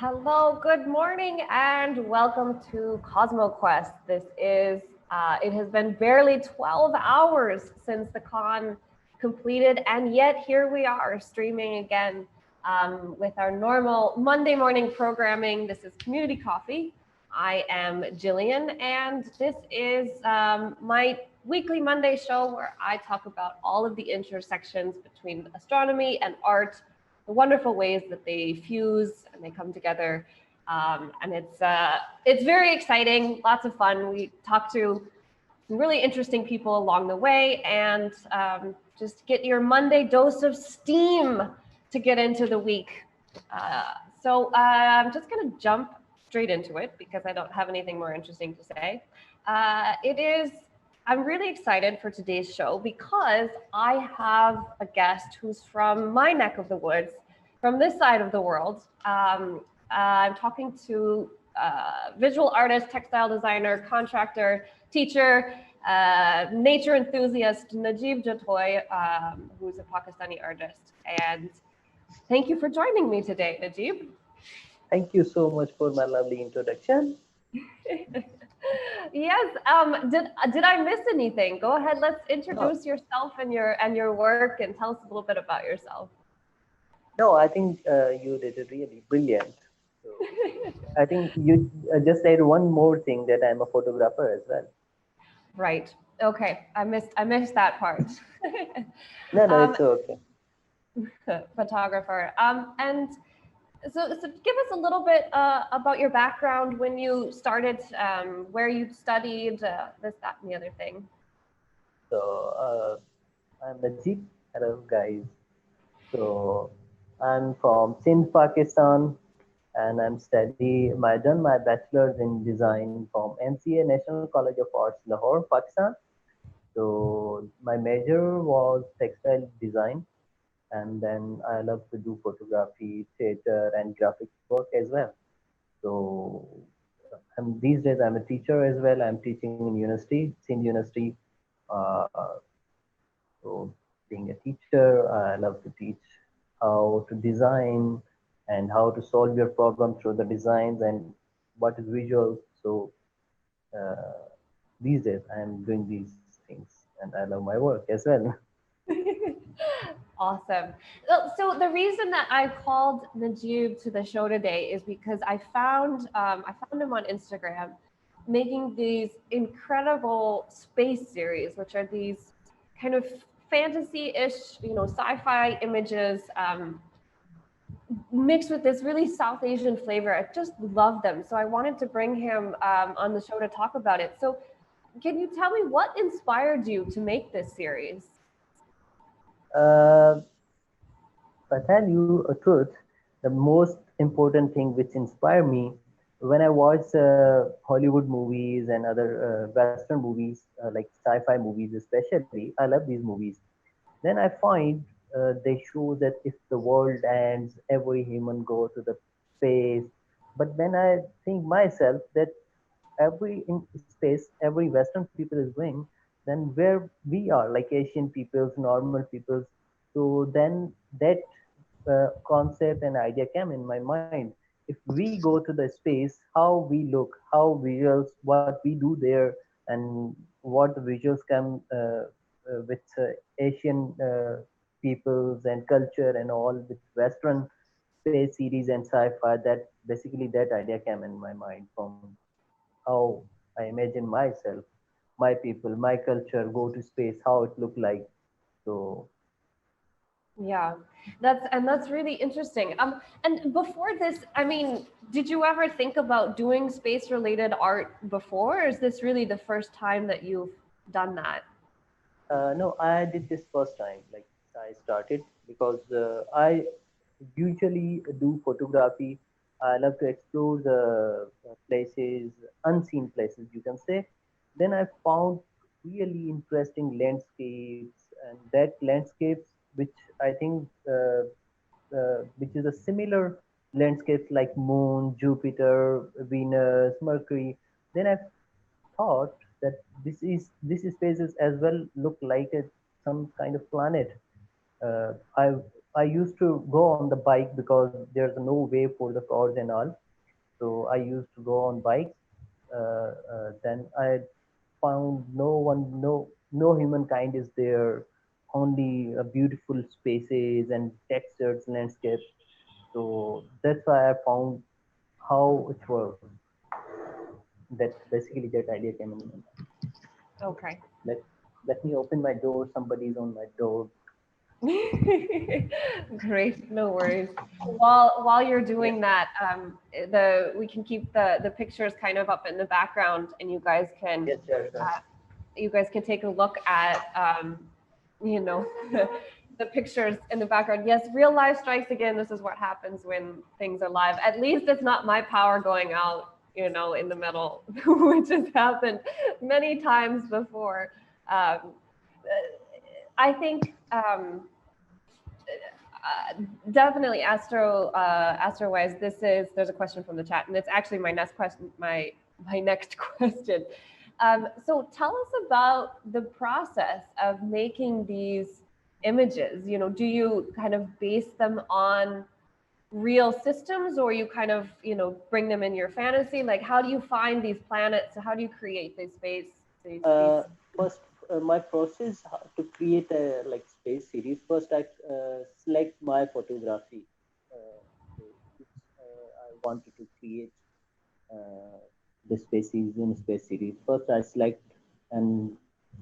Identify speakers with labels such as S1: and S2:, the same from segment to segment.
S1: Hello, good morning, and welcome to CosmoQuest. It has been barely 12 hours since the con completed, and yet here we are streaming again with our normal Monday morning programming. This is Community Coffee. I am Gillian, and this is my weekly Monday show where I talk about all of the intersections between astronomy and art, the wonderful ways that they fuse and they come together. And it's very exciting, lots of fun. We talk to some really interesting people along the way, and just get your Monday dose of steam to get into the week. I'm just going to jump straight into it because I don't have anything more interesting to say. I'm really excited for today's show because I have a guest who's from my neck of the woods, from this side of the world. I'm talking to visual artist, textile designer, contractor, teacher, nature enthusiast, Najeeb Jatoi, who's a Pakistani artist. And thank you for joining me today, Najeeb.
S2: Thank you so much for my lovely introduction.
S1: Yes. Did I miss anything? Go ahead. Let's
S2: No,
S1: introduce yourself and your work, and tell us a little bit about yourself.
S2: no, I think you did it really brilliant. So I think you just said one more thing that I'm a photographer as well.
S1: Right. Okay. I missed that part.
S2: No, no,
S1: um,
S2: it's okay.
S1: photographer. And so give us a little bit about your background, when you started, where you studied, this, that, and the other thing.
S2: So I'm Najeeb. Hello, guys. So I'm from Sindh, Pakistan, and I'm done my bachelor's in design from NCA National College of Arts, Lahore, Pakistan. So my major was textile design, and then I love to do photography, theater, and graphic work as well. So these days I'm a teacher as well. I'm teaching in university, Sindh University. Uh, so being a teacher, I love to teach how to design and how to solve your problem through the designs and what is visual. So uh, these days I'm doing these things, and I love my work as well.
S1: Awesome. So the reason that I called Najib to the show today is because I found him on Instagram making these incredible space series, which are these kind of fantasy-ish, sci-fi images, mixed with this really South Asian flavor. I just love them. So I wanted to bring him on the show to talk about it. So can you tell me what inspired you to make this series?
S2: Uh, If I tell you a truth, the most important thing which inspired me when I watch Hollywood movies and other Western movies, like sci-fi movies especially, I love these movies. Then I find they show that if the world ends, every human go to the space. But then I think myself that every in space, every Western people is going, then where we are, like Asian peoples, normal peoples. So then that concept and idea came in my mind. If we go to the space, how we look, how visuals, what we do there, and what the visuals come with Asian peoples and culture and all with Western space series and sci-fi. That basically that idea came in my mind from how I imagine myself, my people, my culture go to space, how it look like. So
S1: Yeah, that's really interesting. And before this, I mean, did you ever think about doing space-related art before, or is this really the first time that you've done that?
S2: no, I did this first time. Like I started because I usually do photography. I love to explore the places, unseen places, you can say. Then I found really interesting landscapes, and that landscapes, which I think, which is a similar landscapes like Moon, Jupiter, Venus, Mercury. Then I thought that this spaces as well look like some kind of planet. I I used to go on the bike because there's no way for the cars and all. So I used to go on bikes. Then I found no humankind is there, only beautiful spaces and textures, landscapes. So that's why I found how it works. That basically that idea came in my mind.
S1: Okay.
S2: Let let me open my door. Somebody's on my door.
S1: Great, no worries. While you're
S2: Yeah.
S1: doing that, the we can keep the pictures kind of up in the background, and
S2: Yes, sure, sure.
S1: you guys can take a look at you know the pictures in the background. Yes, real life strikes again. This is what happens when things are live. At least it's not my power going out, in the middle, which has happened many times before. I think definitely astro-wise, there's a question from the chat, and it's actually my next question. My next question. So tell us about the process of making these images. Do you kind of base them on real systems, or you kind of bring them in your fantasy? Like, how do you find these planets? How do you create these space these
S2: Uh, First, my process to create a like space series. First, I select my photography. So which I wanted to create uh, the species in space series. First, I select, and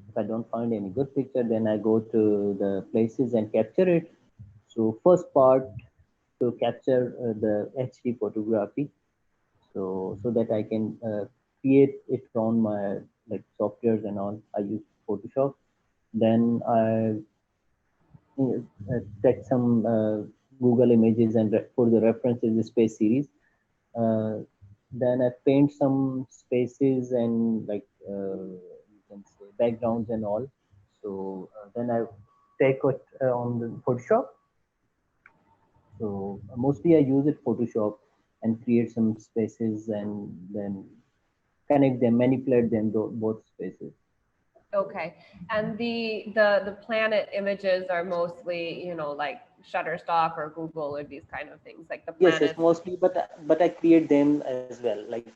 S2: if I don't find any good picture, then I go to the places and capture it. So first part to capture the HD photography, so that I can create it on my like softwares and all. I use Photoshop. Then I check some Google images and for the references the space series. Uh, then I paint some spaces and like you can say backgrounds and all. So then I take it on the Photoshop. So mostly I use it Photoshop and create some spaces and then connect them, manipulate them, both spaces.
S1: Okay. And the planet images are mostly, like Shutterstock or Google or these kind of things, like the
S2: Yes, yes,
S1: planets.
S2: mostly, but I create them as well. Like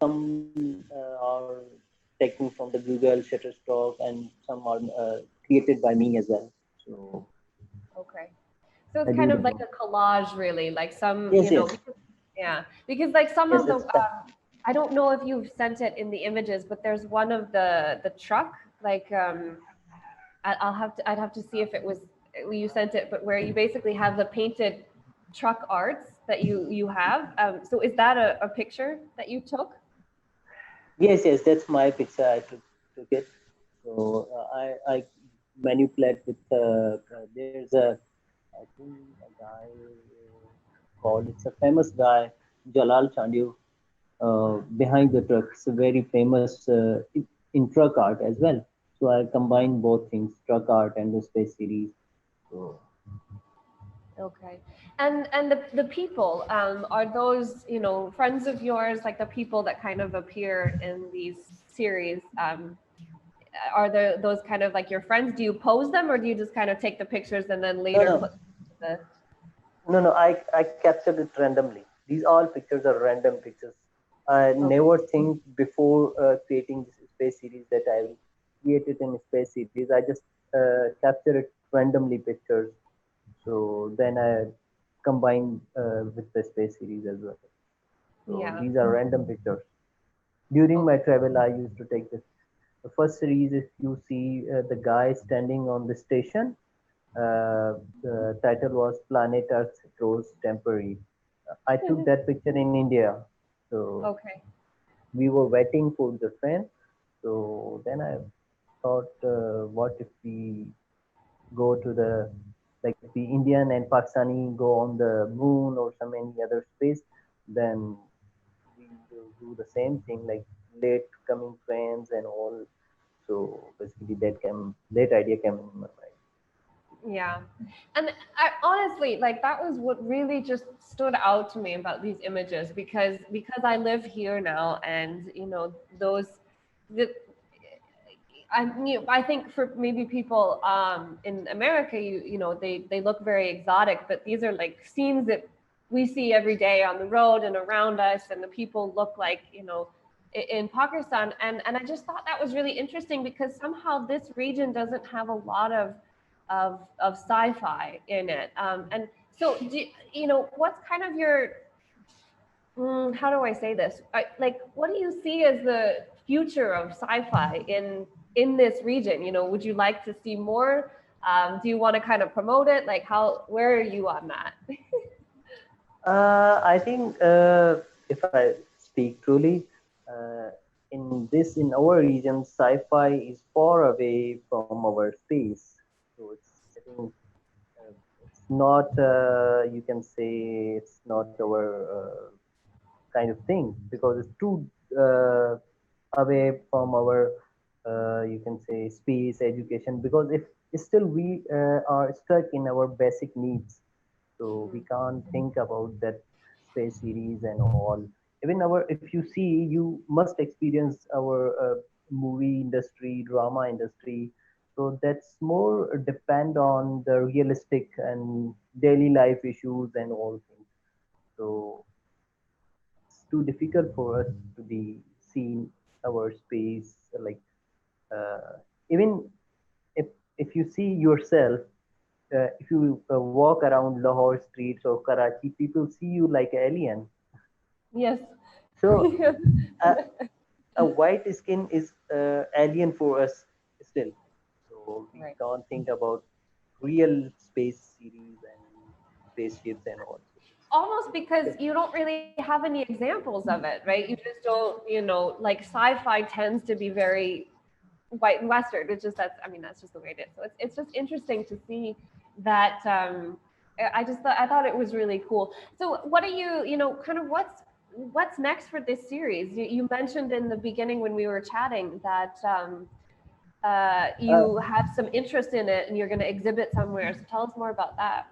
S2: some are taken from the Google Shutterstock, and some are created by me as well. So
S1: Okay. So
S2: I
S1: it's
S2: do
S1: kind
S2: the
S1: of like
S2: both.
S1: a collage, really, like some,
S2: Yes, yes,
S1: because, yeah, because like some
S2: yes.
S1: of the,
S2: It's that.
S1: I don't know if you've sent it in the images, but there's one of the truck, like, I'd have to see if it was, you sent it, but where you basically have the painted truck arts that you have. So is that a picture that you took?
S2: Yes, yes. That's my picture. I took it. So I manipulate with there's a I think a guy called it's a famous guy Jalal Chandu behind the truck. It's a very famous in truck art as well. So I combine both things, truck art and the space series. So
S1: Okay. And the people, are those, friends of yours, like the people that kind of appear in these series, are there those kind of like your friends? Do you pose them, or do you just kind of take the pictures and then
S2: no,
S1: later
S2: no,
S1: put the
S2: no. I captured it randomly. These all pictures are random pictures. I
S1: okay.
S2: never think before creating this space series that I will create it in space series. I just capture it randomly pictures. So then I combine with the space series as well. So
S1: Yeah.
S2: these are random pictures. During my
S1: Okay.
S2: travel, I used to take this. The first series, if you see the guy standing on the station, the title was Planet Earth Grows Temporary. I took that picture in India. So
S1: Okay.
S2: we were waiting for the train. So then I thought, what if we go to the like the Indian and Pakistani go on the moon or some any other space, then we will do the same thing like late coming trains and all. So basically, that idea came in my mind.
S1: Yeah. And I honestly, like, that was what really just stood out to me about these images, because I live here now, and those the I think for maybe people in America, they look very exotic, but these are like scenes that we see every day on the road and around us, and the people look like in Pakistan, and I just thought that was really interesting because somehow this region doesn't have a lot of sci-fi in it, and so what's kind of your how do I say this? Like, what do you see as the future of sci-fi in this region? Would you like to see more? Do you want to kind of promote it? Like, where are you on that?
S2: I think if I speak truly, uh, in our region, sci-fi is far away from our space. So I think it's not. You can say it's not our kind of thing because it's too uh, away from our you can say space education. Because if still we are stuck in our basic needs, so we can't think about that space series and all. Even our, if you see, you must experience our movie industry, drama industry. So that's more depend on the realistic and daily life issues and all things. So it's too difficult for us to be seen our space like uh, even if if you see yourself, if you walk around Lahore streets or Karachi, people see you like an alien.
S1: Yes.
S2: So a, a white skin is alien for us still. So we
S1: Right.
S2: can't think about real space series and spaceships and all. So
S1: Almost because
S2: it's
S1: you don't really have any examples of it, right? You just don't, like sci-fi tends to be very white and Western. It's just that's just the way it is. So it's just interesting to see that. I thought it was really cool. So what are you, kind of what's next for this series? You mentioned in the beginning when we were chatting that
S2: uh,
S1: you have some interest in it and you're going to exhibit somewhere. So tell us more about that.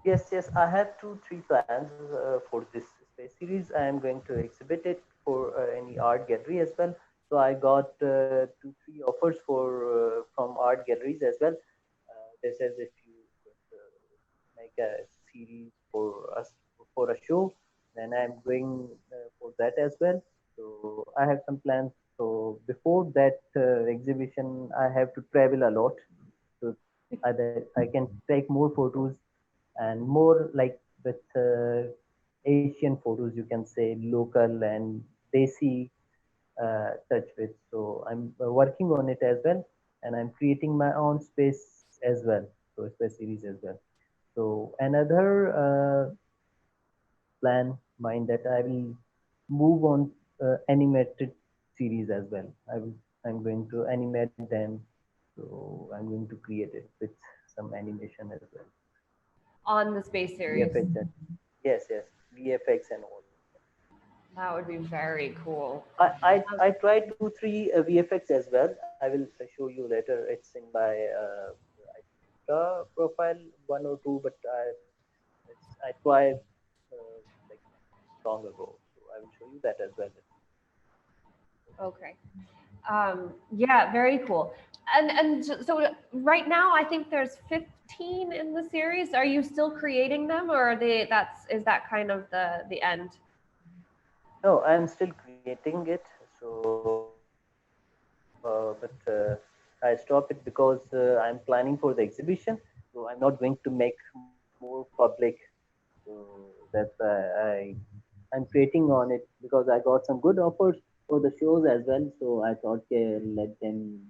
S2: yes, yes. I have three plans for this space series. I am going to exhibit it for any art gallery as well. So I got two, three offers for from art galleries as well. They says if you could make a series for us for a show, then I'm going for that as well. So I have some plans. So before that exhibition, I have to travel a lot. So I can take more photos and more like with Asian photos, you can say local and desi touch with. So I'm working on it as well, and I'm creating my own space as well, so space series as well. So another plan mine that I will move on animated series as well. I'm going to animate them, so I'm going to create it with some animation as well.
S1: On the space series.
S2: VFX and yes, yes, VFX and all.
S1: That would be very cool.
S2: I tried two three VFX as well. I will show you later. It's in my I think Insta profile one or two, but I tried like long ago, so I will show you that as well.
S1: Okay. Yeah, very cool. So right now, I think there's 15 in the series. Are you still creating them, or are they? Is that kind of the end?
S2: No, I'm still creating it. So, but I stopped it because I'm planning for the exhibition. So I'm not going to make more public. So that's why I'm creating on it because I got some good offers for the shows as well. So I thought, let them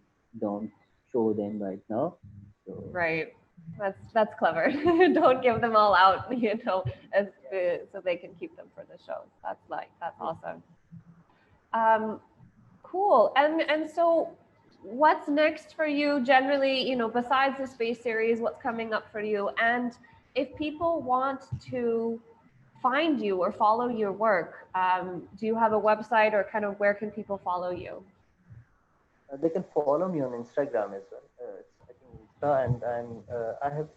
S2: don't show them right now. So
S1: Right. That's clever. Don't give them all out, so they can keep them for the shows. That's
S2: yeah.
S1: awesome. Um, Cool. And so what's next for you generally, besides the space series, what's coming up for you? And if people want to find you or follow your work, do you have a website or kind of where can people follow you?
S2: They can follow me on Instagram as well. It's I think Insta, and I have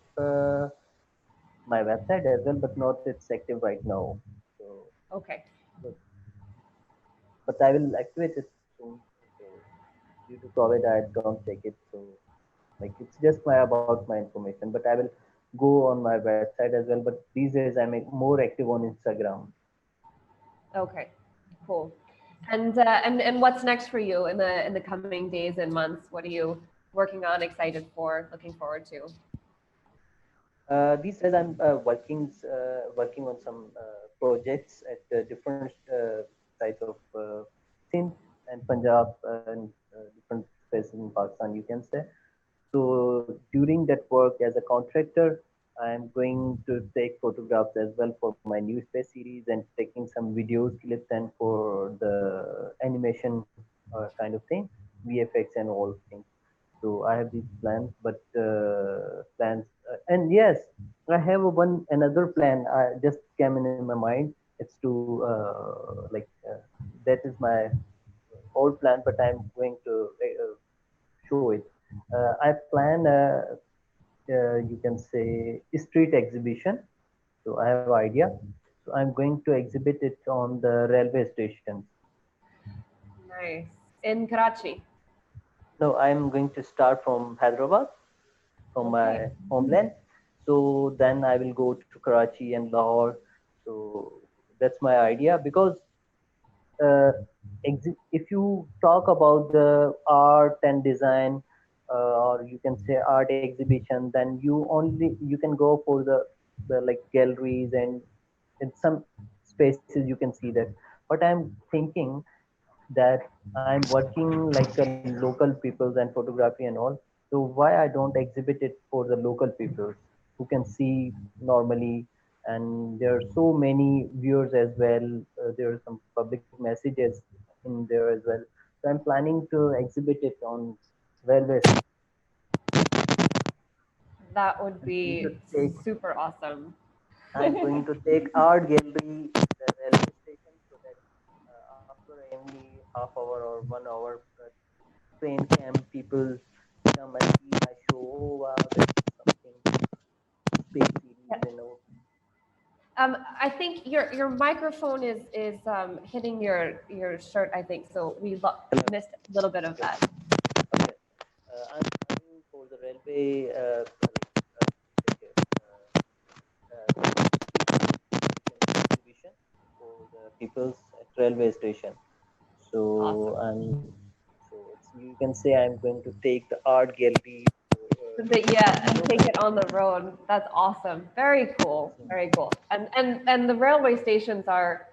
S2: my website as well, but not it's active right now. So,
S1: Okay.
S2: but, but I will activate it soon. So due to COVID, I don't check it. So like it's just my about my information, but I will go on my website as well. But these days I'm more active on Instagram.
S1: Okay, cool. And what's next for you in the coming days and months? What are you working on, excited for, looking forward to?
S2: These days I'm working on some projects at different sites of Sindh and Punjab and different places in Pakistan, you can say. So during that work as a contractor, I'm going to take photographs as well for my new space series and taking some videos clips and for the animation kind of thing, VFX and all things. So I have these plans, but and yes, I have one another plan. I just came in my mind. It's to that is my old plan, but I'm going to show it. I plan, you can say, street exhibition. So I have idea. So I'm going to exhibit it on the railway stations.
S1: Nice. In Karachi.
S2: No, I'm going to start from Hyderabad, from
S1: Okay.
S2: my homeland. So then I will go to Karachi and Lahore. So that's my idea because uh, if you talk about the art and design, or you can say art exhibition, then you can go for the like galleries and in some spaces you can see that. But I'm thinking that I'm working like a local peoples and photography and all. So why I don't exhibit it for the local peoples who can see normally, and there are so many viewers as well. There are some public messages in there as well. So I'm planning to exhibit it on railway.
S1: That would
S2: I'm going to
S1: be
S2: take
S1: super awesome.
S2: I'm going to take art gallery the railway station so that after any half hour or 1 hour train camp people come and see my show. Oh wow, that's something big series, you know.
S1: I think your microphone is hitting your shirt. I think so.
S2: Hello.
S1: Missed a little bit of
S2: Okay.
S1: that.
S2: Okay. I'm planning for the railway exhibition for the people's at railway station. So
S1: Awesome.
S2: you can say I'm going to take the art gallery for,
S1: But yeah, and take
S2: local
S1: it on the road. That's awesome. Very cool.
S2: people.
S1: Very cool. And the railway stations are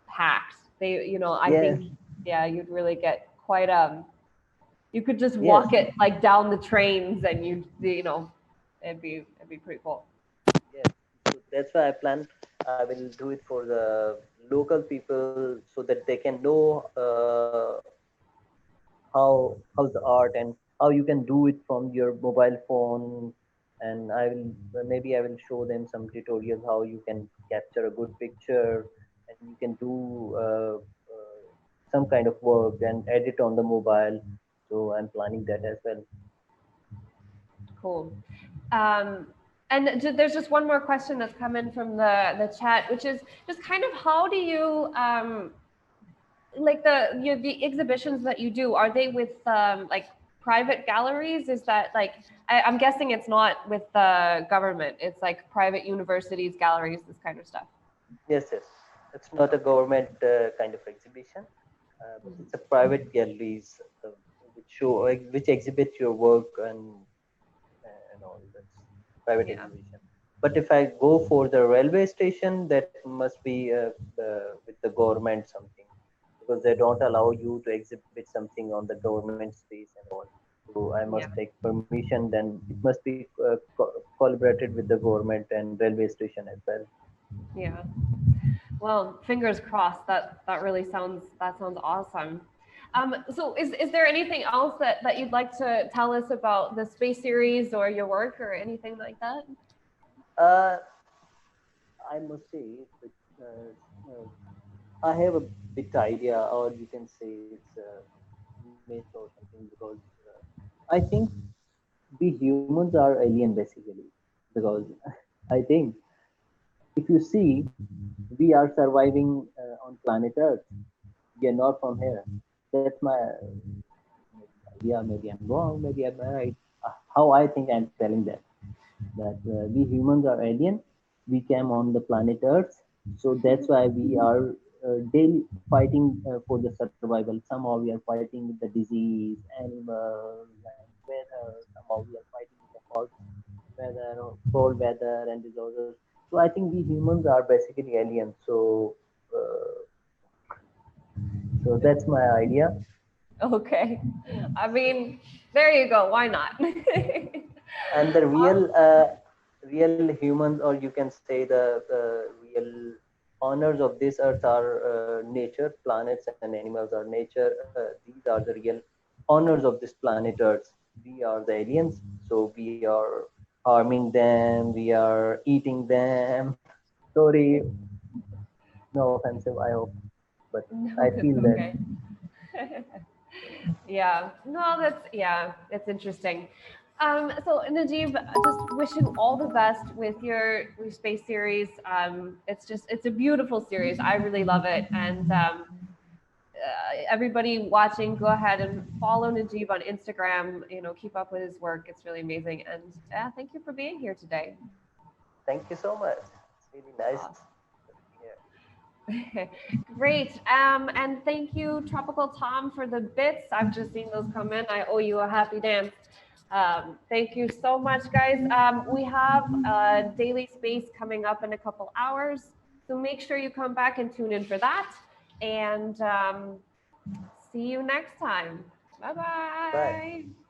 S1: packed. I
S2: Yes,
S1: think yeah, you'd really get quite you could just
S2: yes,
S1: walk it like down the trains and it'd be pretty cool.
S2: yes. So that's why I plan. I will do it for the local people so that they can know how's the art and how you can do it from your mobile phone. And maybe I will show them some tutorials how you can capture a good picture and you can do some kind of work and edit on the mobile. So I'm planning that as well.
S1: Cool. Um, and there's just one more question that's come in from the chat, which is just kind of how do you like the exhibitions that you do? Are they with like private galleries? Is that like I'm guessing it's not with the government. It's like private universities, galleries, this kind of stuff.
S2: Yes, yes. It's not a government kind of exhibition, but it's a private galleries which exhibit your work and all. That's private
S1: Yeah.
S2: exhibition. But if I go for the railway station, that must be with the government something, because they don't allow you to exhibit something on the government space and all. So I must
S1: Yeah.
S2: take permission. Then it must be collaborated with the government and railway station as well.
S1: Yeah. Well, fingers crossed. That sounds awesome. So is there anything else that you'd like to tell us about the space series or your work or anything like that?
S2: Uh, I must say that uh, I have a bit idea, or you can say it's a myth or something, because I think we humans are alien basically. Because I think if you see, we are surviving on planet Earth. We are not from here. That's my idea. Maybe I'm wrong. Maybe I'm right. How I think I'm telling that we humans are alien. We came on the planet Earth, so that's why we are daily fighting for the survival. Somehow we are fighting with the disease, animals, and weather. Somehow we are fighting with the hot weather, or cold weather, and disorders. So I think we humans are basically aliens. So that's my idea.
S1: Okay. I mean, there you go. Why not?
S2: And the real humans, or you can say the real owners of this earth are nature. Planets and animals are nature. These are the real owners of this planet earth. We are the aliens, so we are harming them, we are eating them. Sorry, no offensive, I hope, but
S1: No,
S2: I
S1: it's
S2: feel that.
S1: okay. Yeah, no, yeah, it's interesting. So Najeeb, just wishing all the best with your space series. It's a beautiful series. I really love it, and everybody watching, go ahead and follow Najeeb on Instagram. You know, keep up with his work. It's really amazing. And thank you for being here today.
S2: Thank you so much. It's really nice
S1: Awesome.
S2: to be here.
S1: Great. And thank you, Tropical Tom, for the bits. I've just seen those come in. I owe you a happy dance. Thank you so much, guys. We have daily space coming up in a couple hours. So make sure you come back and tune in for that. And see you next time. Bye
S2: Bye.
S1: bye.